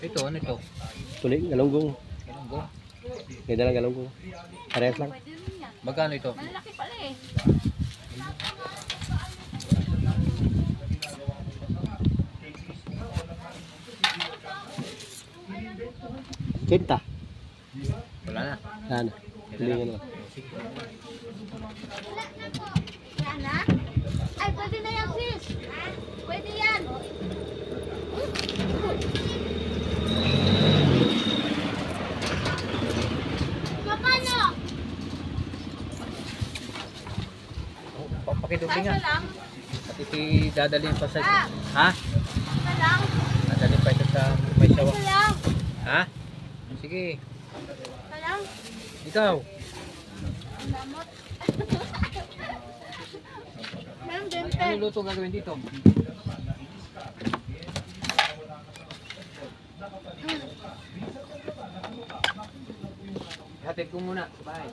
Ito, ano ito? Tuloy, galunggong. Galunggong. May dalang galunggong. Parehas lang. Magkano ito? Malaki pala eh. Kinta. Wala na. Yan. Tulingan mo. Yan na? Ay, pwede na yan sis. Pwede yan. Magkano? Pakidubli nga. Saan lang? At iti dadalhin pa sa... Ha? Saan lang? Dadalhin pa ito sa may sawa. Saan lang? Ha? Sige. Saan lang? Ikaw. Ang damot. Meron din, Ano te. luto gagawin dito? Hatid ko muna sa bahay.